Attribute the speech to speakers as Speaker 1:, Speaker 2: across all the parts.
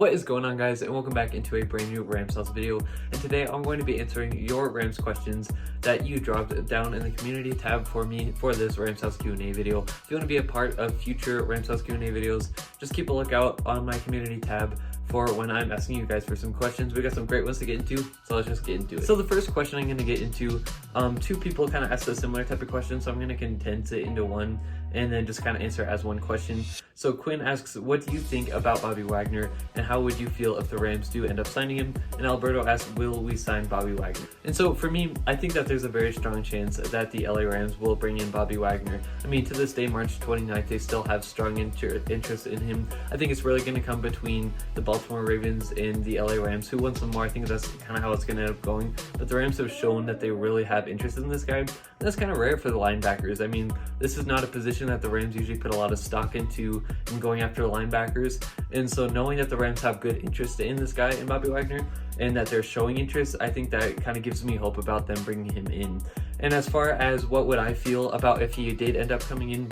Speaker 1: What is going on, guys, and welcome back into a brand new Rams House video. And today I'm going to be answering your Rams questions that you dropped down in the community tab for me for this Rams House Q&A video. If you want to be a part of future Rams House Q&A videos, just keep a lookout on my community tab for when I'm asking you guys for some questions. We got some great ones to get into, so let's just get into it. So the first question I'm going to get into, two people kind of asked a similar type of question, so I'm going to condense it into one and then just kind of answer as one question. So Quinn asks, what do you think about Bobby Wagner, and how would you feel if the Rams do end up signing him? And Alberto asks, will we sign Bobby Wagner? And so for me, I think that there's a very strong chance that the LA Rams will bring in Bobby Wagner. I mean, to this day, March 29th, they still have strong interest in him. I think it's really going to come between the Baltimore Ravens and the LA Rams. Who wants him more? I think that's kind of how it's going to end up going. But the Rams have shown that they really have interest in this guy. And that's kind of rare for the linebackers. I mean, this is not a position that the Rams usually put a lot of stock into in going after linebackers. And so knowing that the Rams have good interest in this guy, in Bobby Wagner, and that they're showing interest, I think that kind of gives me hope about them bringing him in. And as far as what would I feel about if he did end up coming in,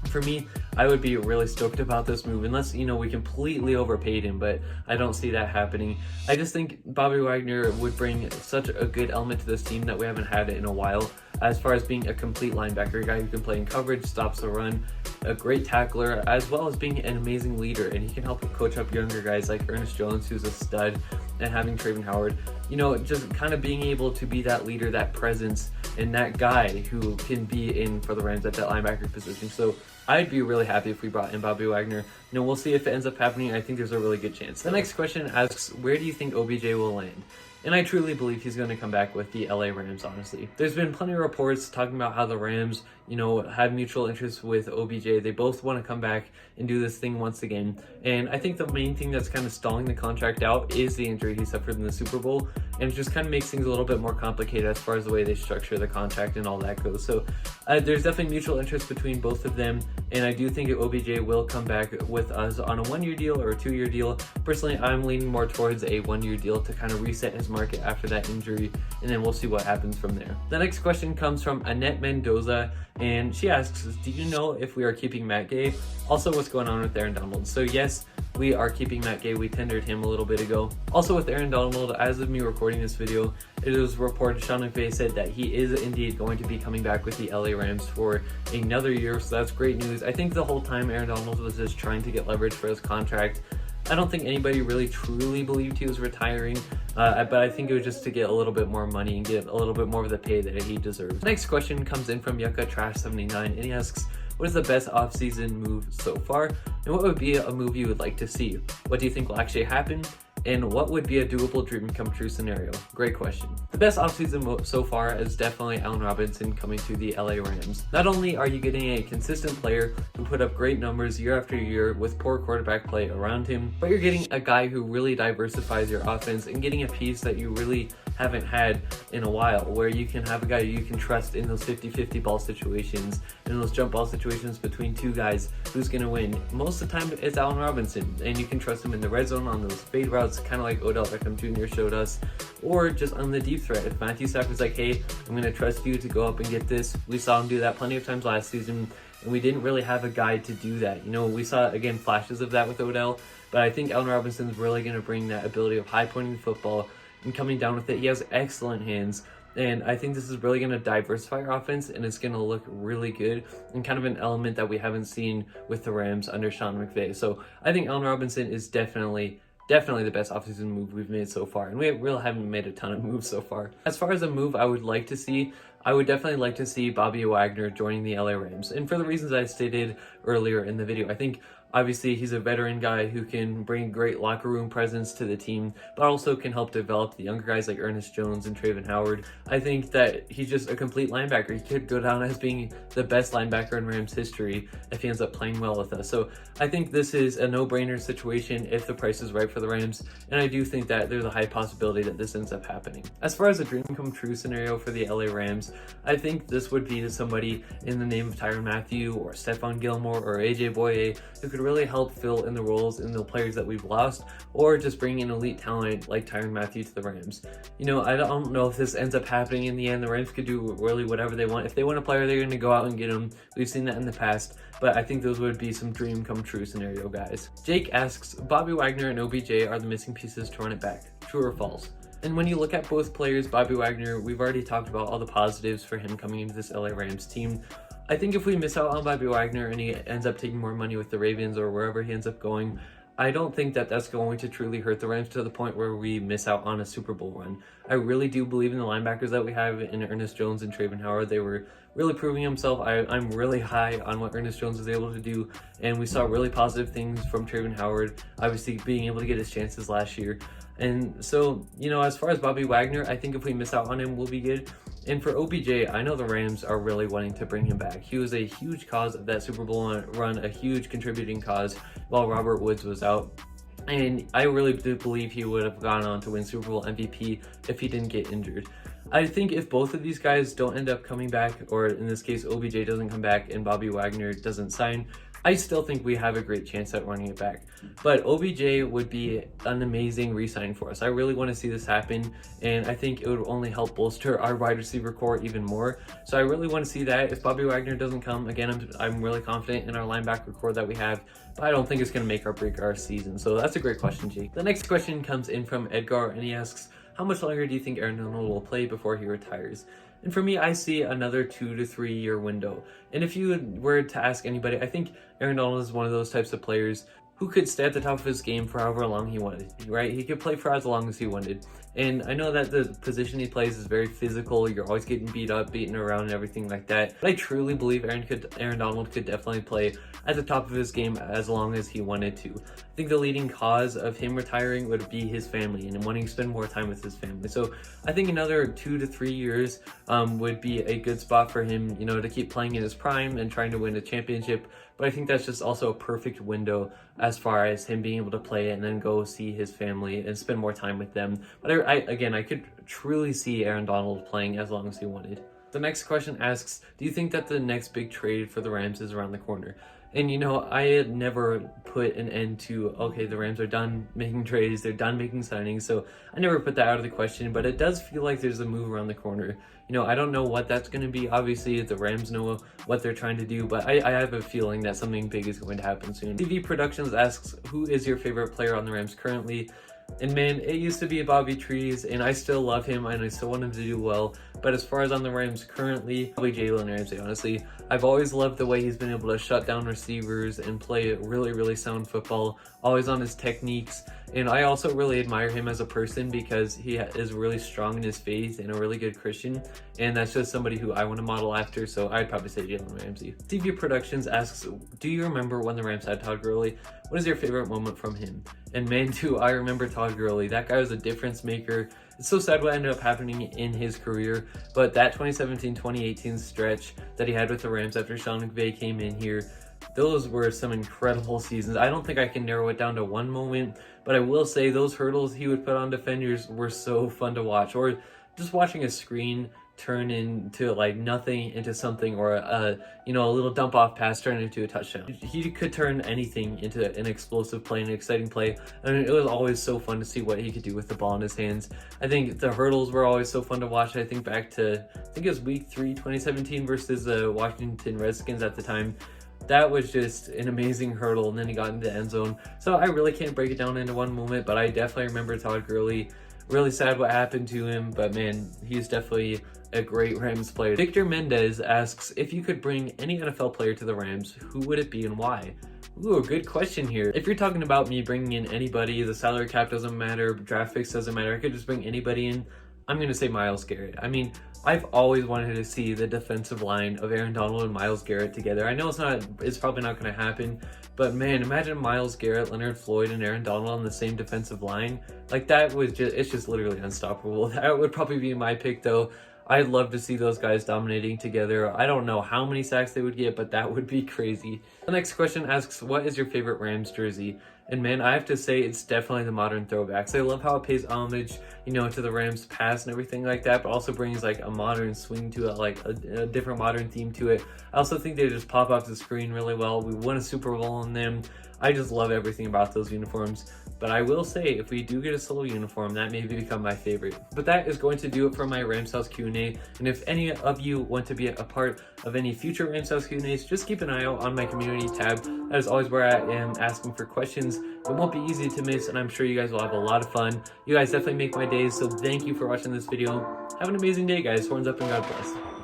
Speaker 1: for me, I would be really stoked about this move, unless, you know, we completely overpaid him, but I don't see that happening. I just think Bobby Wagner would bring such a good element to this team that we haven't had it in a while, as far as being a complete linebacker, a guy who can play in coverage, stops the run, a great tackler, as well as being an amazing leader, and he can help coach up younger guys like Ernest Jones, who's a stud, and having Travin Howard, you know, just kind of being able to be that leader, that presence, and that guy who can be in for the Rams at that linebacker position. So I'd be really happy if we brought in Bobby Wagner. You know, we'll see if it ends up happening. I think there's a really good chance. The next question asks, where do you think OBJ will land? And I truly believe he's going to come back with the LA Rams, honestly. There's been plenty of reports talking about how the Rams, you know, have mutual interest with OBJ. They both want to come back and do this thing once again. And I think the main thing that's kind of stalling the contract out is the injury he suffered in the Super Bowl. And it just kind of makes things a little bit more complicated as far as the way they structure the contract and all that goes. So there's definitely mutual interest between both of them. And I do think OBJ will come back with us on a 1-year deal or a 2-year deal. Personally, I'm leaning more towards a 1-year deal to kind of reset his market after that injury, and then we'll see what happens from there. The next question comes from Annette Mendoza, and she asks, do you know if we are keeping Matt Gay? Also, what's going on with Aaron Donald? So yes, we are keeping Matt Gay. We tendered him a little bit ago. Also with Aaron Donald, as of me recording this video, it was reported Sean McVay said that he is indeed going to be coming back with the LA Rams for another year, so that's great news. I think the whole time Aaron Donald was just trying to get leverage for his contract. I don't think anybody really truly believed he was retiring, but I think it was just to get a little bit more money and get a little bit more of the pay that he deserves. The next question comes in from Yucca Trash 79, and he asks, what is the best offseason move so far, and what would be a move you would like to see? What do you think will actually happen? And what would be a doable dream come true scenario? Great question. The best offseason move so far is definitely Allen Robinson coming to the LA Rams. Not only are you getting a consistent player who put up great numbers year after year with poor quarterback play around him, but you're getting a guy who really diversifies your offense and getting a piece that you really haven't had in a while, where you can have a guy you can trust in those 50-50 ball situations, in those jump ball situations between two guys. Who's going to win? Most of the time it's Allen Robinson, and you can trust him in the red zone on those fade routes, kind of like Odell Beckham Jr. showed us, or just on the deep threat. If Matthew Stafford's like, hey, I'm going to trust you to go up and get this. We saw him do that plenty of times last season, and we didn't really have a guy to do that. You know, we saw, again, flashes of that with Odell, but I think Allen Robinson's really going to bring that ability of high pointing the football and coming down with it. He has excellent hands, and I think this is really going to diversify our offense, and it's going to look really good and kind of an element that we haven't seen with the Rams under Sean McVay. So I think Allen Robinson is definitely the best offseason move we've made so far, and we really haven't made a ton of moves so far. As far as a move I would like to see, I would definitely like to see Bobby Wagner joining the LA Rams, and for the reasons I stated earlier in the video. I think obviously he's a veteran guy who can bring great locker room presence to the team, but also can help develop the younger guys like Ernest Jones and Travin Howard. I think that he's just a complete linebacker. He could go down as being the best linebacker in Rams history if he ends up playing well with us. So I think this is a no-brainer situation if the price is right for the Rams, and I do think that there's a high possibility that this ends up happening. As far as a dream come true scenario for the LA Rams, I think this would be to somebody in the name of Tyrann Mathieu or Stephon Gilmore or AJ Boye, who could could really help fill in the roles in the players that we've lost, or just bring in elite talent like Tyrann Mathieu to the Rams. You know, I don't know if this ends up happening in the end. The Rams could do really whatever they want. If they want a player, they're going to go out and get him. We've seen that in the past, but I think those would be some dream come true scenario, guys. Jake asks, Bobby Wagner and OBJ are the missing pieces to run it back. True or false? And when you look at both players, Bobby Wagner, we've already talked about all the positives for him coming into this LA Rams team. I think if we miss out on Bobby Wagner and he ends up taking more money with the Ravens or wherever he ends up going, I don't think that that's going to truly hurt the Rams to the point where we miss out on a Super Bowl run. I really do believe in the linebackers that we have in Ernest Jones and Trayvon Howard. They were really proving himself. I'm really high on what Ernest Jones was able to do, and we saw really positive things from Trayvon Howard, obviously being able to get his chances last year. And so, you know, as far as Bobby Wagner, I think if we miss out on him, we'll be good. And for OBJ, I know the Rams are really wanting to bring him back. He was a huge cause of that Super Bowl run, a huge contributing cause while Robert Woods was out. And I really do believe he would have gone on to win Super Bowl MVP if he didn't get injured. I think if both of these guys don't end up coming back, or in this case, OBJ doesn't come back and Bobby Wagner doesn't sign, I still think we have a great chance at running it back. But OBJ would be an amazing re-sign for us. I really want to see this happen, and I think it would only help bolster our wide receiver core even more. So I really want to see that. If Bobby Wagner doesn't come, again, I'm really confident in our linebacker core that we have, but I don't think it's going to make or break our season. So that's a great question, Jake. The next question comes in from Edgar, and he asks, how much longer do you think Aaron Donald will play before he retires? And for me, I see another 2 to 3 year window. And if you were to ask anybody, I think Aaron Donald is one of those types of players who could stay at the top of his game for however long he wanted, right? He could play for as long as he wanted. And I know that the position he plays is very physical. You're always getting beat up, beaten around, and everything like that. But I truly believe Aaron Donald could definitely play at the top of his game as long as he wanted to. I think the leading cause of him retiring would be his family and wanting to spend more time with his family. So I think another 2 to 3 years would be a good spot for him, you know, to keep playing in his prime and trying to win a championship. But I think that's just also a perfect window as far as him being able to play and then go see his family and spend more time with them. But I could truly see Aaron Donald playing as long as he wanted. The next question asks, do you think that the next big trade for the Rams is around the corner? And you know, I had never put an end to, okay, the Rams are done making trades, they're done making signings, so I never put that out of the question, but it does feel like there's a move around the corner. You know, I don't know what that's going to be. Obviously, the Rams know what they're trying to do, but I have a feeling that something big is going to happen soon. TV Productions asks, who is your favorite player on the Rams currently? And man, it used to be Bobby Trees, and I still love him, and I still want him to do well. But as far as on the Rams currently, probably Jalen Ramsey, honestly. I've always loved the way he's been able to shut down receivers and play really, really sound football, always on his techniques. And I also really admire him as a person because he is really strong in his faith and a really good Christian. And that's just somebody who I want to model after, so I'd probably say Jalen Ramsey. TV Productions asks, do you remember when the Rams had Todd Gurley? What is your favorite moment from him? And man, too, I remember Todd Gurley. That guy was a difference maker. It's so sad what ended up happening in his career, but that 2017-2018 stretch that he had with the Rams after Sean McVay came in here, those were some incredible seasons. I don't think I can narrow it down to one moment, but I will say those hurdles he would put on defenders were so fun to watch. Or just watching a screen turn into like nothing into something, or a little dump off pass turn into a touchdown. He could turn anything into an explosive play, an exciting play. I mean, it was always so fun to see what he could do with the ball in his hands. I think the hurdles were always so fun to watch. I think back to, I think it was week 3 2017 versus the Washington Redskins at the time. That was just an amazing hurdle, and then he got into the end zone. So I really can't break it down into one moment, but I definitely remember Todd Gurley. Really sad what happened to him, but man, he's definitely a great Rams player. Victor Mendez asks, if you could bring any NFL player to the Rams, who would it be and why? Ooh, good question here. If you're talking about me bringing in anybody, the salary cap doesn't matter, draft picks doesn't matter, I could just bring anybody in, I'm going to say Myles Garrett. I mean, I've always wanted to see the defensive line of Aaron Donald and Myles Garrett together. I know it's probably not going to happen, but man, imagine Myles Garrett, Leonard Floyd, and Aaron Donald on the same defensive line. Like, it's just literally unstoppable. That would probably be my pick, though. I'd love to see those guys dominating together. I don't know how many sacks they would get, but that would be crazy. The next question asks, what is your favorite Rams jersey? And man, I have to say, it's definitely the modern throwbacks. I love how it pays homage, you know, to the Rams past and everything like that, but also brings like a modern swing to it, like a different modern theme to it. I also think they just pop off the screen really well. We won a Super Bowl in them. I just love everything about those uniforms. But I will say, if we do get a solo uniform, that may become my favorite. But that is going to do it for my Rams House Q&A. And if any of you want to be a part of any future Rams House Q&As, just keep an eye out on my community tab. That is always where I am asking for questions. It won't be easy to miss, and I'm sure you guys will have a lot of fun. You guys definitely make my days, so thank you for watching this video. Have an amazing day, guys. Horns up and God bless.